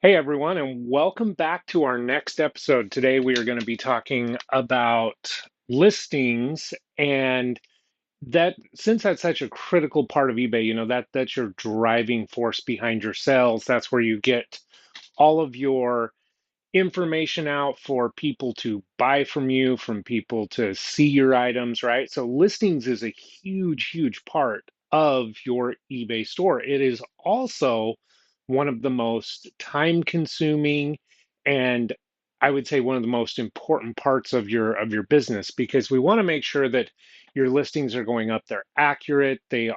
Hey everyone, and welcome back to our next episode. Today we are going to be talking about listings, and that since that's such a critical part of eBay, that's your driving force behind your sales. That's where you get all of your information out for people to buy from you, from people to see your items, right? So listings is a huge, huge part of your eBay store. It is also one of the most time consuming and I would say one of the most important parts of your business because we want to make sure that your listings are going up, they're accurate, they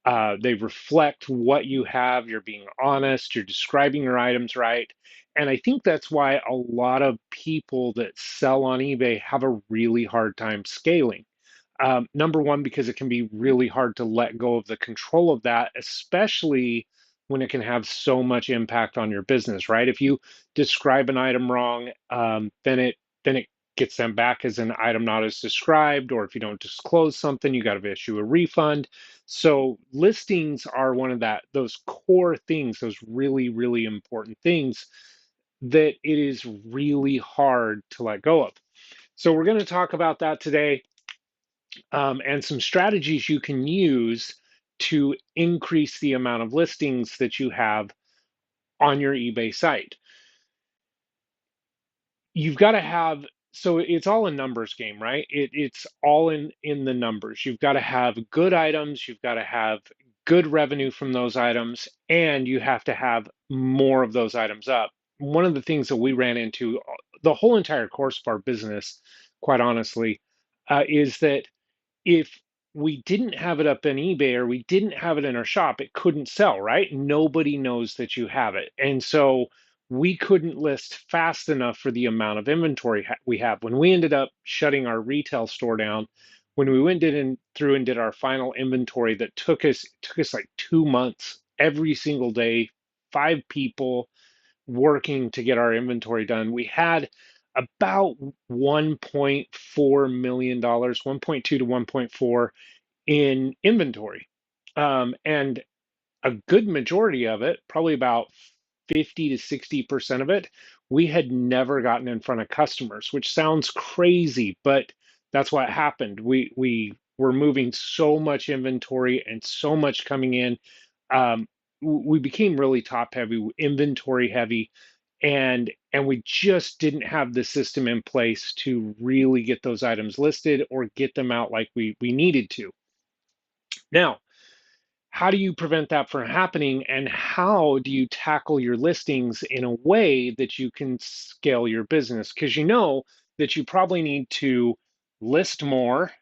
reflect what you have. You're being honest. You're describing your items right. And I think that's why a lot of people that sell on eBay have a really hard time scaling. Number one, because it can be really hard to let go of the control of that, especially when it can have so much impact on your business, right? If you describe an item wrong, then it gets sent back as an item not as described, or if you don't disclose something, you got to issue a refund. So listings are one of those core things, those really, really important things that it is really hard to let go of. So we're going to talk about that today, and some strategies you can use to increase the amount of listings that you have on your eBay site. You've got to have, so it's all a numbers game, right? It's all in the numbers. You've got to have good items, you've got to have good revenue from those items, and you have to have more of those items up. One of the things that we ran into the whole entire course of our business, quite honestly, is that if we didn't have it up in eBay or we didn't have it in our shop, it couldn't sell, right? Nobody knows that you have it. And so we couldn't list fast enough for the amount of inventory we have. When we ended up shutting our retail store down, when we went through and did our final inventory that took us like 2 months every single day, 5 people working to get our inventory done. We had about $1.4 million, 1.2 to 1.4 in inventory. And a good majority of it, probably about 50 to 60% of it, we had never gotten in front of customers, which sounds crazy, but that's what happened. We were moving so much inventory and so much coming in. We became really top heavy, inventory heavy, and we just didn't have the system in place to really get those items listed or get them out like we needed to. Now, how do you prevent that from happening, and how do you tackle your listings in a way that you can scale your business? Because you know that you probably need to list more,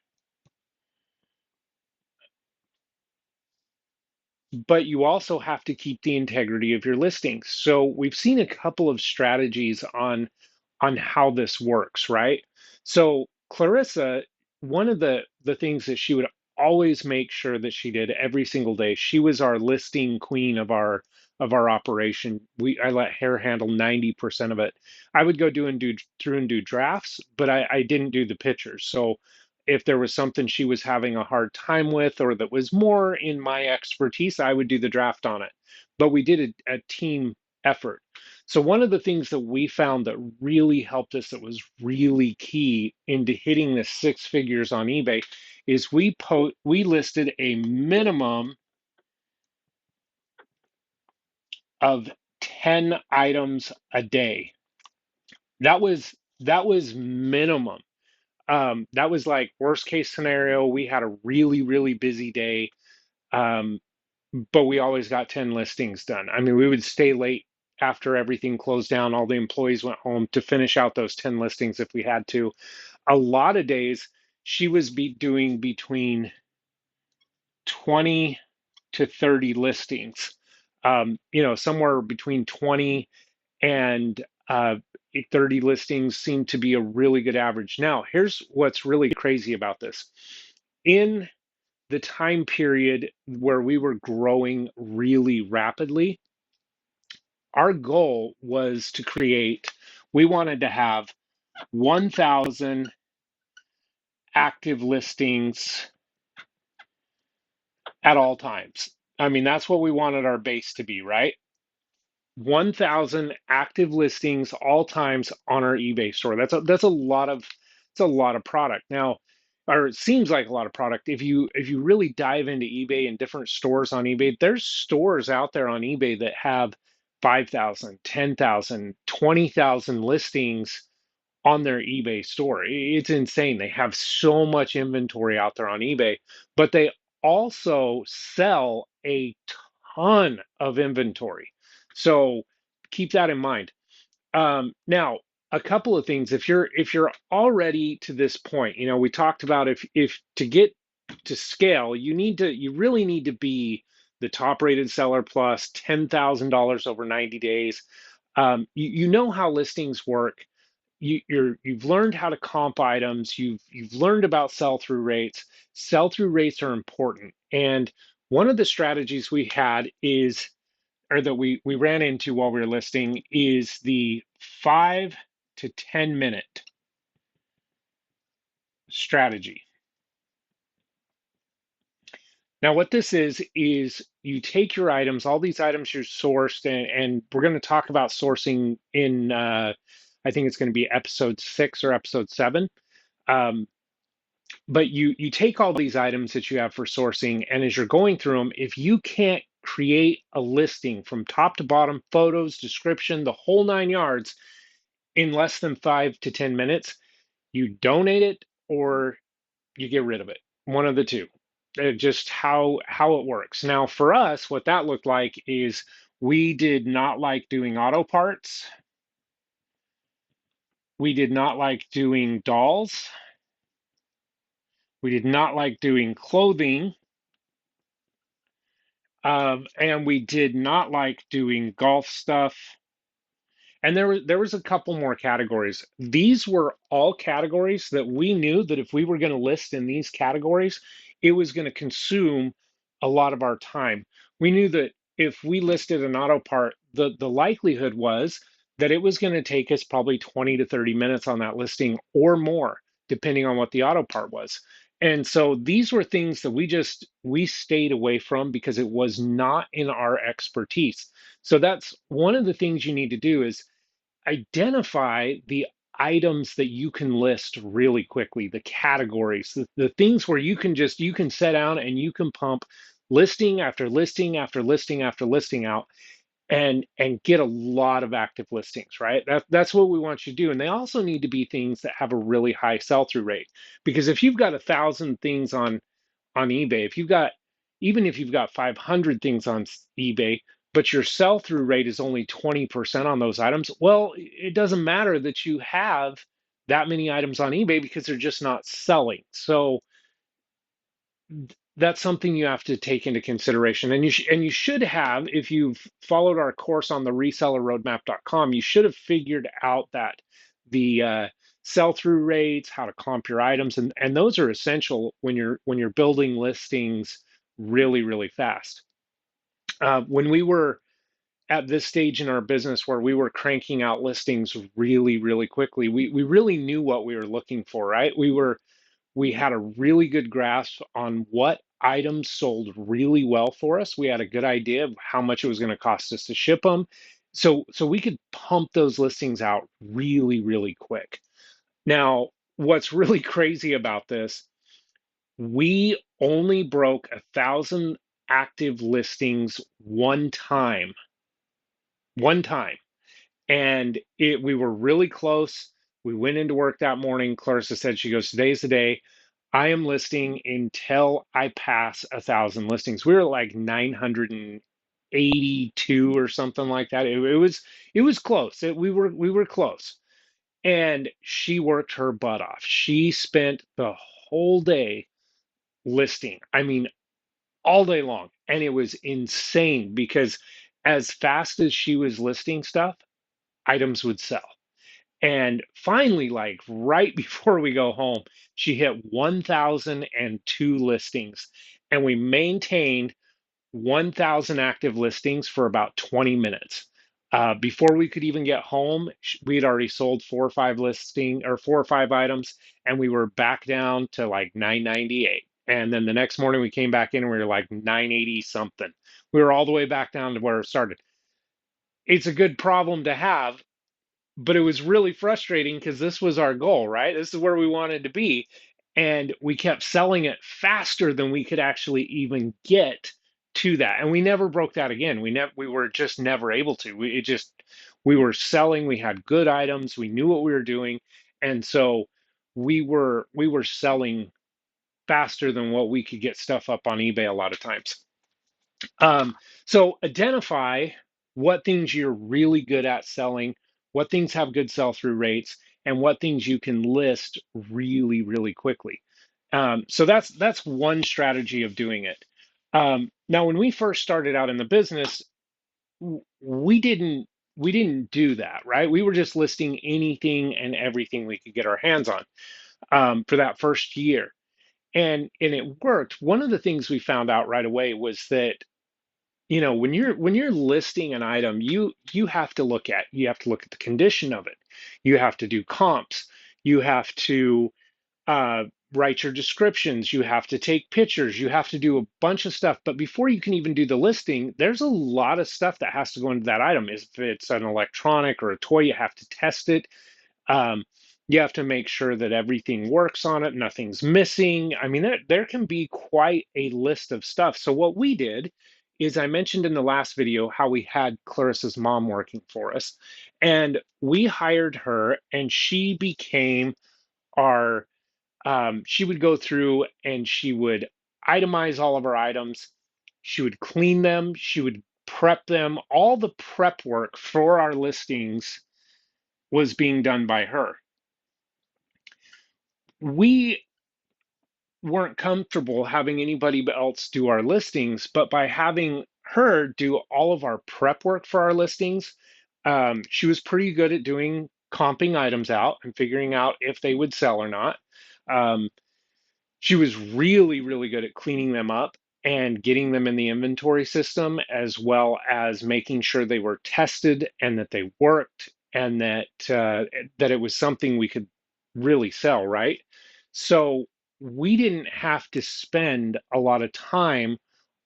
but you also have to keep the integrity of your listings. So we've seen a couple of strategies on how this works, right? So Clarissa, one of the things that she would always make sure that she did every single day, she was our listing queen of our operation. I let her handle 90% of it. I would go do through and do drafts, but I didn't do the pictures. So if there was something she was having a hard time with or that was more in my expertise, I would do the draft on it. But we did a team effort. So one of the things that we found that really helped us, that was really key into hitting the six figures on eBay, is we listed a minimum of 10 items a day. That was minimum. That was like worst case scenario. We had a really, really busy day. Um, but we always got 10 listings done. I mean, we would stay late after everything closed down, all the employees went home to finish out those 10 listings if we had to. A lot of days, she was doing between 20 to 30 listings. Somewhere between 20 and 30 listings seemed to be a really good average. Now, here's what's really crazy about this. In the time period where we were growing really rapidly, our goal was to we wanted to have 1,000 active listings at all times. I mean, that's what we wanted our base to be, right? 1,000 active listings all times on our eBay store. That's a lot of it's a lot of product. Now, or it seems like a lot of product. If you really dive into eBay and different stores on eBay, there's stores out there on eBay that have 5,000, 10,000, 20,000 listings on their eBay store. It's insane. They have so much inventory out there on eBay, but they also sell a ton of inventory. So keep that in mind. Now, a couple of things. If you're already to this point, we talked about if to get to scale, you really need to be the top rated seller plus $10,000 over 90 days. You know how listings work. You've learned how to comp items. You've learned about sell-through rates. Sell-through rates are important. And one of the strategies we had is, or that we ran into while we were listing, is the 5 to 10 minute strategy. Now, what this is you take your items, all these items you're sourced, and we're going to talk about sourcing in, I think it's going to be episode 6 or episode 7. Um, but you take all these items that you have for sourcing, and as you're going through them, if you can't create a listing from top to bottom, photos, description, the whole 9 yards in less than 5 to 10 minutes, you donate it or you get rid of it. One of the two. Just how it works. Now, for us, what that looked like is we did not like doing auto parts. We did not like doing dolls. We did not like doing clothing. And we did not like doing golf stuff. And there was a couple more categories. These were all categories that we knew that if we were going to list in these categories, it was going to consume a lot of our time. We knew that if we listed an auto part, the likelihood was that it was going to take us probably 20 to 30 minutes on that listing or more, depending on what the auto part was. And so these were things that we stayed away from because it was not in our expertise. So that's one of the things you need to do is identify the items that you can list really quickly, the categories, the things where you can set down and you can pump listing after listing after listing after listing out and get a lot of active listings, right? That's what we want you to do. And they also need to be things that have a really high sell-through rate. Because if you've got 1,000 things on eBay, even if you've got 500 things on eBay, but your sell through rate is only 20% on those items, well, it doesn't matter that you have that many items on eBay because they're just not selling. So that's something you have to take into consideration. And you should have, if you've followed our course on the resellerroadmap.com, you should have figured out that the sell-through rates, how to comp your items, and those are essential when you're building listings really, really fast. When we were at this stage in our business where we were cranking out listings really, really quickly, we really knew what we were looking for, right? We had a really good grasp on what items sold really well for us. We had a good idea of how much it was going to cost us to ship them. So we could pump those listings out really, really quick. Now, what's really crazy about this, we only broke 1,000 active listings one time. And we were really close. We went into work that morning. Clarissa said, she goes, today's the day. I am listing until I pass 1,000 listings. We were like 982 or something like that. It was close. We were close. And she worked her butt off. She spent the whole day listing. I mean, all day long. And it was insane because as fast as she was listing stuff, items would sell. And finally, like right before we go home, she hit 1,002 listings. And we maintained 1,000 active listings for about 20 minutes. Before we could even get home, we had already sold 4 or 5 items, and we were back down to like 998. And then the next morning we came back in and we were like 980 something. We were all the way back down to where it started. it's a good problem to have, but it was really frustrating because this was our goal, right? This is where we wanted to be. And we kept selling it faster than we could actually even get to that. And we never broke that again. We were just never able to. We were selling, we had good items, we knew what we were doing. And so we were selling faster than what we could get stuff up on eBay a lot of times. So identify what things you're really good at selling, what things have good sell-through rates, and what things you can list really, really quickly. So that's one strategy of doing it. Now, when we first started out in the business, we didn't do that, right? We were just listing anything and everything we could get our hands on for that first year, and it worked. One of the things we found out right away was that when you're listing an item, you have to look at the condition of it. You have to do comps. You have to uh, write your descriptions. You have to take pictures. You have to do a bunch of stuff. But before you can even do the listing, there's a lot of stuff that has to go into that item. If it's an electronic or a toy, you have to test it. Um, you have to make sure that everything works on it, nothing's missing. I mean, there can be quite a list of stuff. So what we did is I mentioned in the last video how we had Clarissa's mom working for us, and we hired her, and she became our. She would go through and she would itemize all of our items. She would clean them. She would prep them. All the prep work for our listings was being done by her. We weren't comfortable having anybody else do our listings, but by having her do all of our prep work for our listings, she was pretty good at doing comping items out and figuring out if they would sell or not. Um, she was really, really good at cleaning them up and getting them in the inventory system, as well as making sure they were tested and that they worked and that it was something we could really sell, right? So we didn't have to spend a lot of time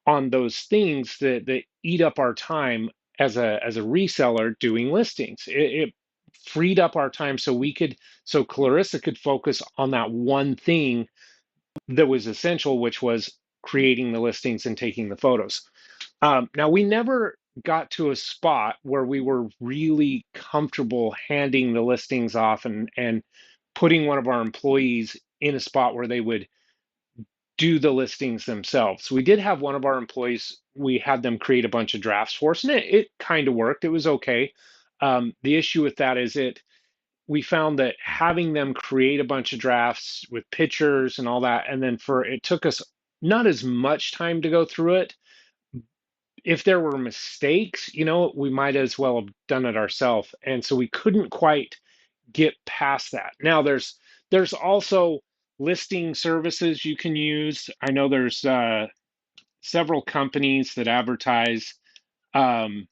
on those things that eat up our time as a reseller doing listings. It freed up our time so Clarissa could focus on that one thing that was essential, which was creating the listings and taking the photos. Now, we never got to a spot where we were really comfortable handing the listings off and putting one of our employees in a spot where they would do the listings themselves. We did have one of our employees, we had them create a bunch of drafts for us, and it kind of worked. It was okay. The issue with that is we found that having them create a bunch of drafts with pictures and all that, and then it took us not as much time to go through it. If there were mistakes, we might as well have done it ourselves. And so we couldn't quite get past that. Now there's also listing services you can use. I know there's several companies that advertise um,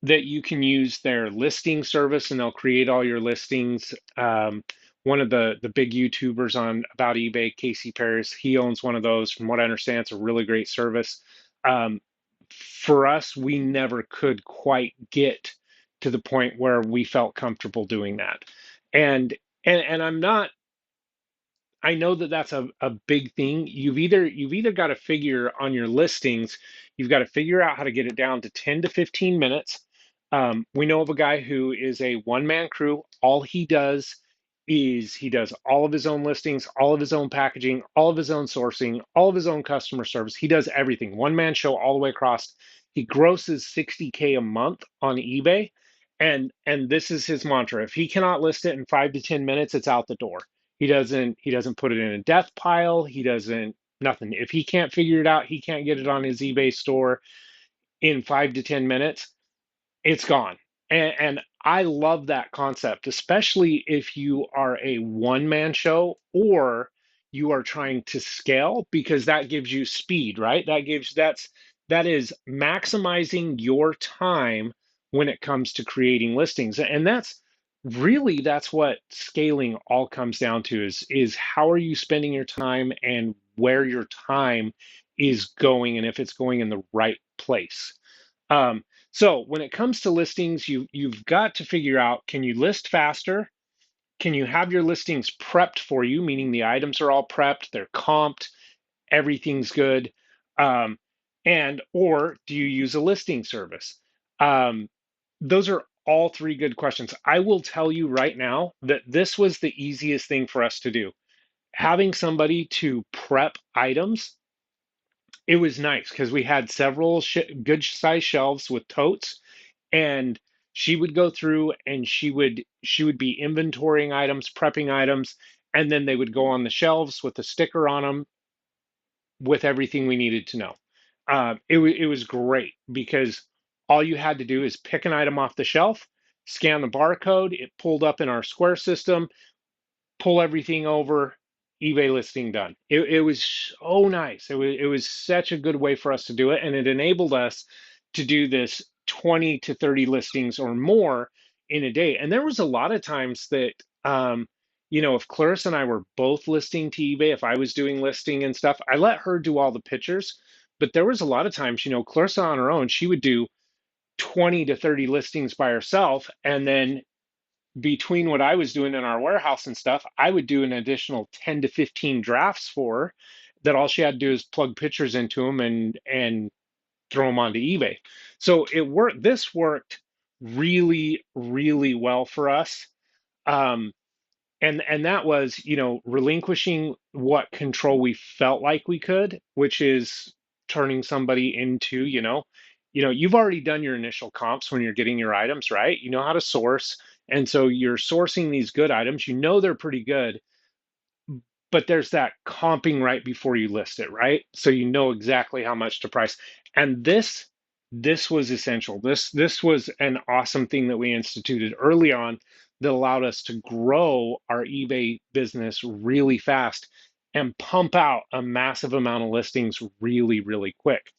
that you can use their listing service and they'll create all your listings. One of the big YouTubers on About eBay, Casey Paris, he owns one of those. From what I understand, it's a really great service. Um, for us, we never could quite get to the point where we felt comfortable doing that. And and I'm not I know that that's a big thing. You've either got to figure on your listings, you've got to figure out how to get it down to 10 to 15 minutes. We know of a guy who is a one-man crew. All he does is he does all of his own listings, all of his own packaging, all of his own sourcing, all of his own customer service. He does everything. One-man show all the way across. He grosses 60K a month on eBay. And this is his mantra. If he cannot list it in 5 to 10 minutes, it's out the door. He doesn't put it in a death pile. He doesn't nothing. If he can't figure it out, he can't get it on his eBay store in 5 to 10 minutes, it's gone. And I love that concept, especially if you are a one-man show or you are trying to scale, because that gives you speed, right? That is maximizing your time when it comes to creating listings. And that's what scaling all comes down to is how are you spending your time and where your time is going and if it's going in the right place. Um, so when it comes to listings, you've got to figure out, can you list faster? Can you have your listings prepped for you, meaning the items are all prepped, they're comped, everything's good? Um, and or do you use a listing service? Um, those are all three good questions. I will tell you right now that this was the easiest thing for us to do. Having somebody to prep items, it was nice because we had several good size shelves with totes, and she would go through and she would be inventorying items, prepping items, and then they would go on the shelves with a sticker on them with everything we needed to know. It was great because all you had to do is pick an item off the shelf, scan the barcode, it pulled up in our Square system, pull everything over, eBay listing done. It was so nice. It was such a good way for us to do it, and it enabled us to do this 20 to 30 listings or more in a day. And there was a lot of times that if Clarissa and I were both listing to eBay, if I was doing listing and stuff, I let her do all the pictures. But there was a lot of times, Clarissa on her own, she would do 20 to 30 listings by herself, and then between what I was doing in our warehouse and stuff, I would do an additional 10 to 15 drafts for her that all she had to do is plug pictures into them and throw them onto eBay. So it worked. This worked really, really well for us. Um, and that was, relinquishing what control we felt like we could, which is turning somebody into, you've already done your initial comps when you're getting your items, right? You know how to source, and so you're sourcing these good items, they're pretty good, but there's that comping right before you list it, right? So you know exactly how much to price. And this was essential. This was an awesome thing that we instituted early on that allowed us to grow our eBay business really fast and pump out a massive amount of listings really, really quick.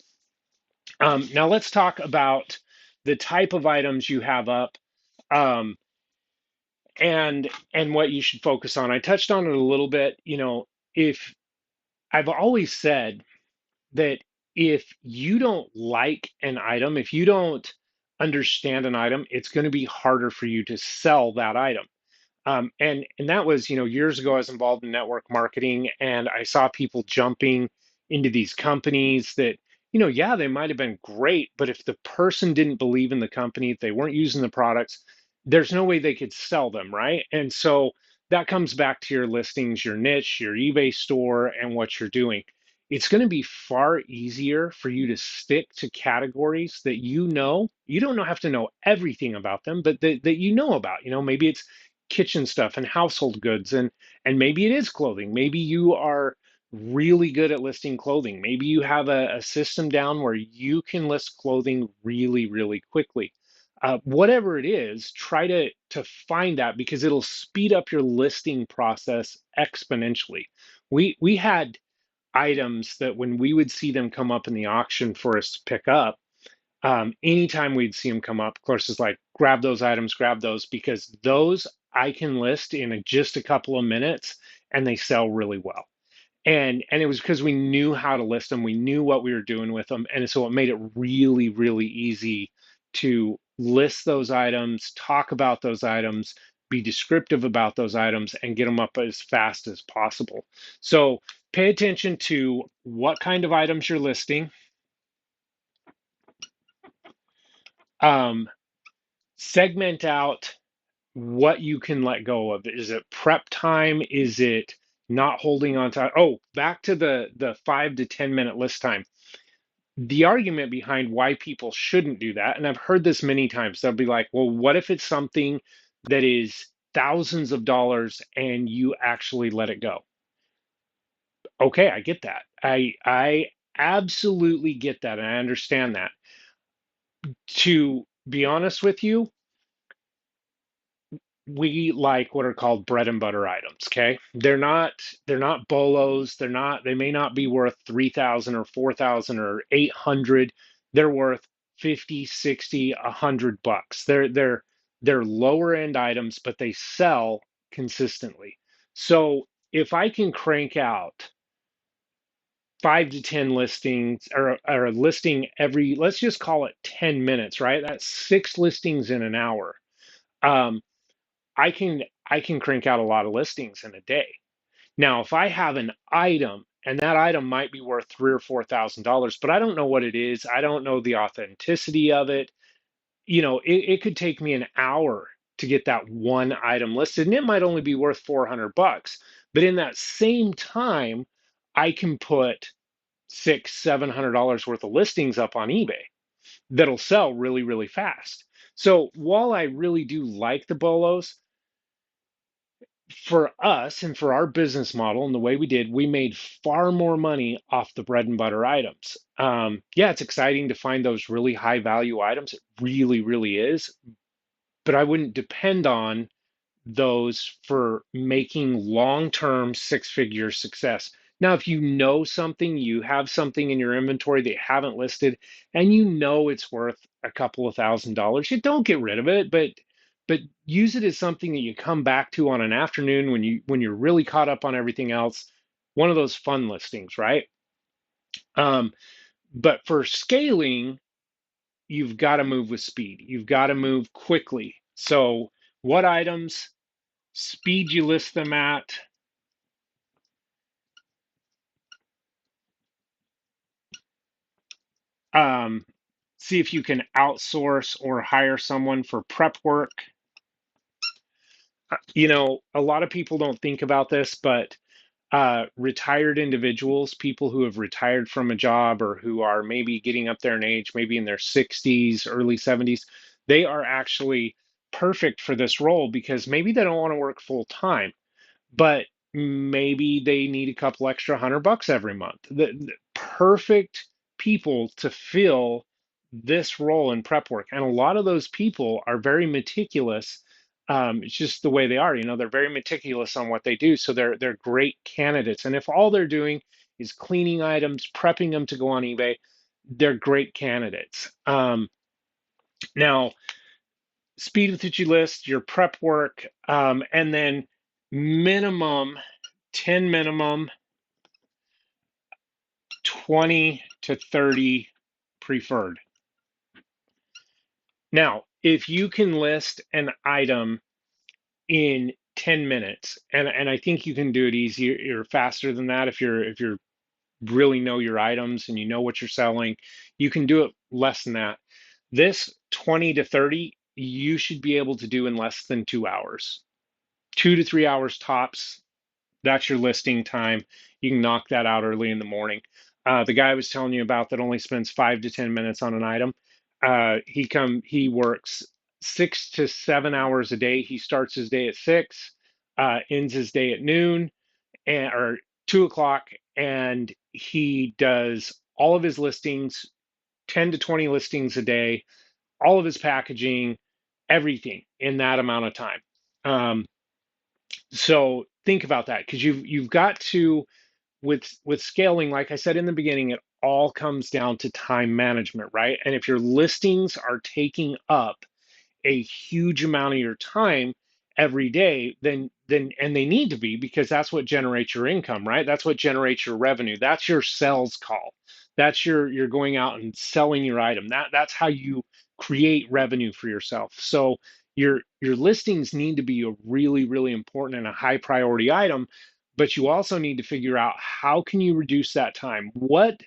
Now let's talk about the type of items you have up, um, and what you should focus on. I touched on it a little bit. If I've always said that if you don't like an item, if you don't understand an item, it's going to be harder for you to sell that item. And that was, years ago, I was involved in network marketing, and I saw people jumping into these companies that, yeah, they might have been great, but if the person didn't believe in the company, if they weren't using the products, there's no way they could sell them, right? And so that comes back to your listings, your niche, your eBay store, and what you're doing. It's going to be far easier for you to stick to categories that you don't have to know everything about them, but that you know about. Maybe it's kitchen stuff and household goods, and maybe it is clothing. Maybe you are really good at listing clothing. Maybe you have a system down where you can list clothing really, really quickly. Whatever it is, try to find that, because it'll speed up your listing process exponentially. We had items that when we would see them come up in the auction for us to pick up, anytime we'd see them come up, of course, it's like, grab those items, grab those, because those I can list in just a couple of minutes and they sell really well. And it was because we knew how to list them, we knew what we were doing with them, and so it made it really, really easy to list those items, talk about those items, be descriptive about those items, and get them up as fast as possible. So pay attention to what kind of items you're listing. Um, Segment out what you can let go of. Is it prep time? Is it not holding on to? Oh, back to the 5 to 10 minute list time. The argument behind why people shouldn't do that, and I've heard this many times, they'll be like, well, what if it's something that is thousands of dollars and you actually let it go? Okay, I get that. I absolutely get that, and I understand that. To be honest with you, we like what are called bread and butter items. Okay, they're not bolos. They may not be worth 3,000 or 4,000 or 800. They're worth 50, 60, $100. They're lower end items, but they sell consistently. So if I can crank out 5 to 10 listings, or a listing every, let's just call it 10 minutes, right? That's 6 listings in an hour. Um, I can crank out a lot of listings in a day. Now, if I have an item and that item might be worth 3 or 4 thousand dollars, but I don't know what it is, I don't know the authenticity of it, it could take me an hour to get that one item listed, and it might only be worth 400 bucks. But in that same time, I can put $600-700 worth of listings up on eBay that'll sell really, really fast. So while I really do like the bolos, for us and for our business model and the way we did, we made far more money off the bread and butter items. Yeah, it's exciting to find those really high value items. It really, really is. But I wouldn't depend on those for making long-term six-figure success. Now, if you know something, you have something in your inventory that you haven't listed, and you know it's worth a couple of $1,000s, you don't get rid of it, but use it as something that you come back to on an afternoon when you're really caught up on everything else. One of those fun listings, right? Um, but for scaling, you've got to move with speed. You've got to move quickly. So, what items, speed you list them at, um, see if you can outsource or hire someone for prep work. A lot of people don't think about this, but retired individuals, people who have retired from a job or who are maybe getting up there in age, maybe in their 60s, early 70s, they are actually perfect for this role because maybe they don't want to work full time, but maybe they need a couple extra $100 every month. The perfect people to fill this role in prep work. And a lot of those people are very meticulous. It's just the way they are. They're very meticulous on what they do. So they're great candidates. And if all they're doing is cleaning items, prepping them to go on eBay, they're great candidates. Now, speed with which you list, your prep work, and then minimum 10 minimum, 20 to 30 preferred. Now, if you can list an item in 10 minutes, and I think you can do it easier or faster than that if you're really know your items and you know what you're selling, you can do it less than that. This 20 to 30, you should be able to do in less than 2 hours. 2 to 3 hours tops. That's your listing time. You can knock that out early in the morning. The guy I was telling you about that only spends 5 to 10 minutes on an item. He works 6 to 7 hours a day. He starts his day at 6, ends his day at noon or 2 o'clock, and he does all of his listings, 10 to 20 listings a day, all of his packaging, everything in that amount of time. So think about that because you've got to, with scaling, like I said in the beginning, it all comes down to time management, right? And if your listings are taking up a huge amount of your time every day, then and they need to be because that's what generates your income, right? That's what generates your revenue. That's your sales call. That's you're going out and selling your item. That's how you create revenue for yourself. So your listings need to be a really, really important and a high priority item, but you also need to figure out how can you reduce that time? What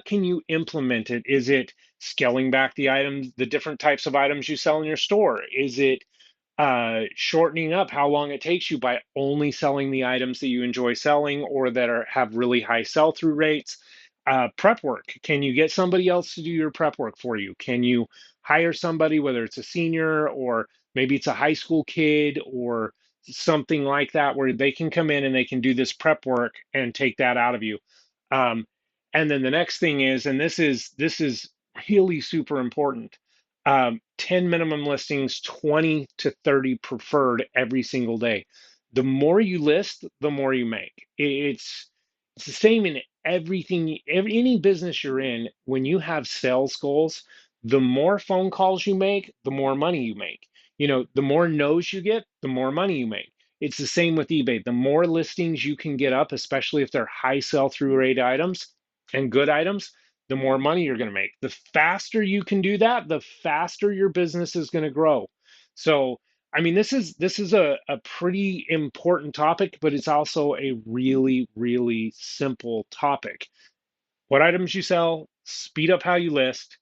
can you implement it? Is it scaling back the items, the different types of items you sell in your store? Is it shortening up how long it takes you by only selling the items that you enjoy selling or that have really high sell-through rates? Prep work. Can you get somebody else to do your prep work for you? Can you hire somebody, whether it's a senior or maybe it's a high school kid or something like that, where they can come in and they can do this prep work and take that out of you? Um, and then the next thing is, and this is really super important, 10 minimum listings, 20 to 30 preferred every single day. The more you list, the more you make. It's the same in everything, any business you're in. When you have sales goals, the more phone calls you make, the more money you make. The more no's you get, the more money you make. It's the same with eBay. The more listings you can get up, especially if they're high sell-through rate items, and good items, the more money you're going to make. The faster you can do that, the faster your business is going to grow. So, I mean, this is a pretty important topic, but it's also a really, really simple topic. What items you sell, speed up how you list,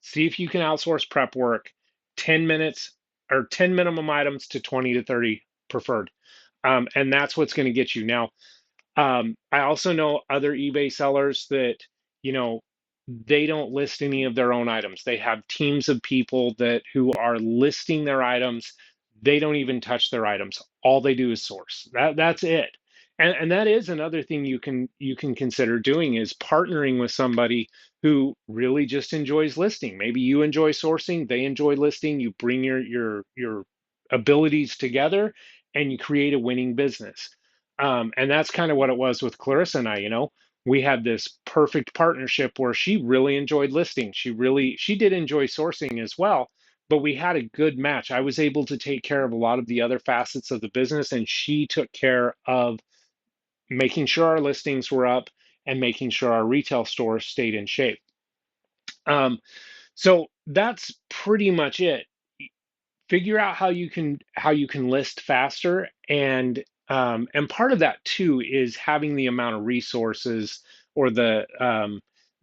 see if you can outsource prep work, 10 minutes or 10 minimum items to 20 to 30 preferred. And that's what's going to get you. Now, I also know other eBay sellers that, you know, they don't list any of their own items. They have teams of people that who are listing their items. They don't even touch their items. All they do is source. That's it. And that is another thing you can consider doing is partnering with somebody who really just enjoys listing. Maybe you enjoy sourcing, they enjoy listing. You bring your abilities together and you create a winning business. And that's kind of what it was with Clarissa and I, we had this perfect partnership where she really enjoyed listing. She did enjoy sourcing as well, but we had a good match. I was able to take care of a lot of the other facets of the business, and she took care of making sure our listings were up and making sure our retail store stayed in shape. So that's pretty much it. Figure out how you can list faster, and part of that too is having the amount of resources or the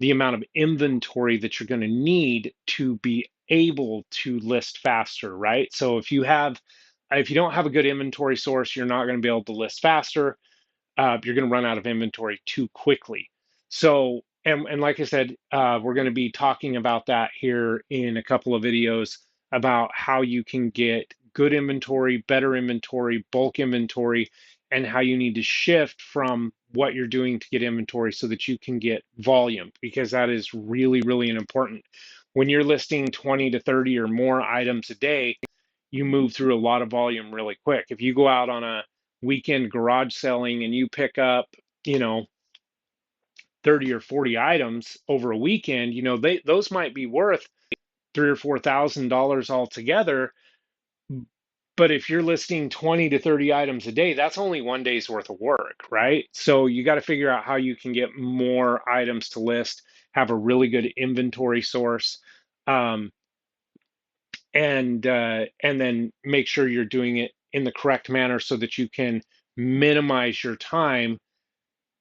amount of inventory that you're going to need to be able to list faster, right? So if you don't have a good inventory source, you're not going to be able to list faster. You're going to run out of inventory too quickly. So, and like I said, we're going to be talking about that here in a couple of videos about how you can get good inventory, better inventory, bulk inventory, and how you need to shift from what you're doing to get inventory so that you can get volume, because that is really, really important. When you're listing 20 to 30 or more items a day, you move through a lot of volume really quick. If you go out on a weekend garage selling and you pick up, you know, 30 or 40 items over a weekend, those might be worth three or four thousand dollars altogether. But if you're listing 20 to 30 items a day, that's only one day's worth of work, right? So you got to figure out how you can get more items to list, have a really good inventory source, um, and then make sure you're doing it in the correct manner so that you can minimize your time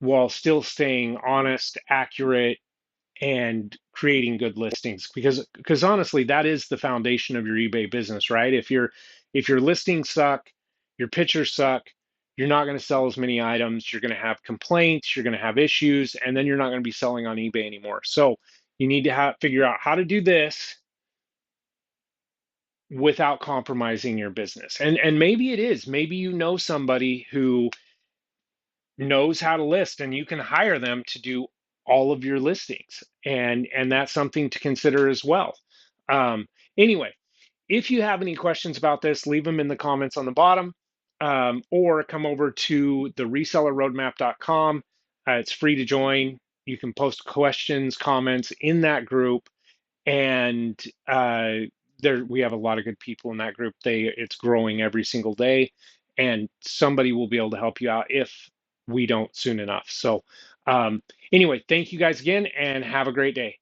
while still staying honest, accurate, and creating good listings. Because honestly, that is the foundation of your eBay business, right? If your listings suck, your pictures suck, you're not going to sell as many items, you're going to have complaints, you're going to have issues, and then you're not going to be selling on eBay anymore. So you need to figure out how to do this without compromising your business. And maybe it is, maybe you know somebody who knows how to list and you can hire them to do all of your listings, and that's something to consider as well. Anyway, if you have any questions about this, leave them in the comments on the bottom, or come over to the resellerroadmap.com. It's free to join. You can post questions, comments in that group, and there we have a lot of good people in that group. It's growing every single day, and somebody will be able to help you out if we don't soon enough. So anyway, thank you guys again, and have a great day.